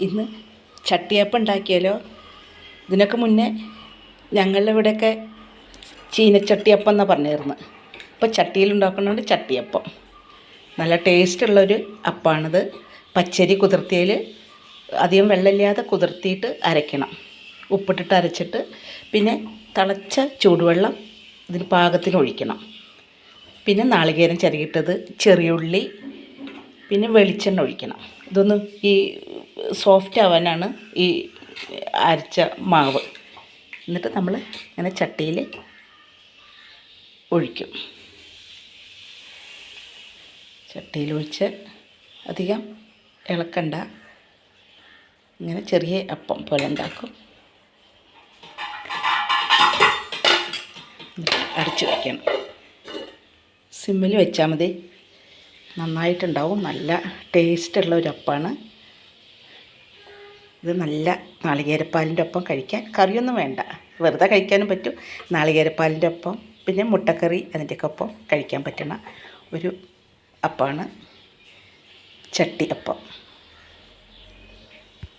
ഇന്ന് ചട്ടിയപ്പം ഉണ്ടാക്കിയാലോ. ഇതിനൊക്കെ മുന്നേ ഞങ്ങളുടെ ഇവിടെയൊക്കെ ചീനച്ചട്ടിയപ്പം എന്നാണ് പറഞ്ഞിരുന്നത്. ഇപ്പോൾ ചട്ടിയിൽ ഉണ്ടാക്കുന്നതുകൊണ്ട് ചട്ടിയപ്പം. നല്ല ടേസ്റ്റുള്ളൊരു അപ്പമാണിത്. പച്ചരി കുതിർത്തിയതിൽ അധികം വെള്ളമില്ലാതെ കുതിർത്തിയിട്ട് അരയ്ക്കണം. ഉപ്പിട്ടിട്ട് അരച്ചിട്ട് പിന്നെ തിളച്ച ചൂടുവെള്ളം ഇതിന് പാകത്തിന് ഒഴിക്കണം. പിന്നെ നാളികേരം ചിരകിയിട്ടത്, ചെറിയുള്ളി, പിന്നെ വെളിച്ചെണ്ണ ഒഴിക്കണം. ഇതൊന്ന് ഈ സോഫ്റ്റ് ആവാനാണ് ഈ അരച്ച മാവ്. എന്നിട്ട് നമ്മൾ ഇങ്ങനെ ചട്ടിയിൽ ഒഴിക്കും. ചട്ടിയിൽ ഒഴിച്ച് അധികം ഇളക്കണ്ട. ഇങ്ങനെ ചെറിയ അപ്പം പോലെ ഉണ്ടാക്കും. അടച്ച് വയ്ക്കണം. സിമ്മിൽ വെച്ചാൽ മതി. നന്നായിട്ടുണ്ടാവും. നല്ല ടേസ്റ്റുള്ള ഒരു അപ്പമാണ് ഇത്. നല്ല നാളികേരപ്പാലിൻ്റെ ഒപ്പം കഴിക്കാൻ കറിയൊന്നും വേണ്ട, വെറുതെ കഴിക്കാനും പറ്റും. നാളികേരപ്പാലിൻ്റെ ഒപ്പം പിന്നെ മുട്ടക്കറി അതിൻ്റെയൊക്കെ ഒപ്പം കഴിക്കാൻ പറ്റുന്ന ഒരു അപ്പമാണ് ചട്ടി അപ്പം.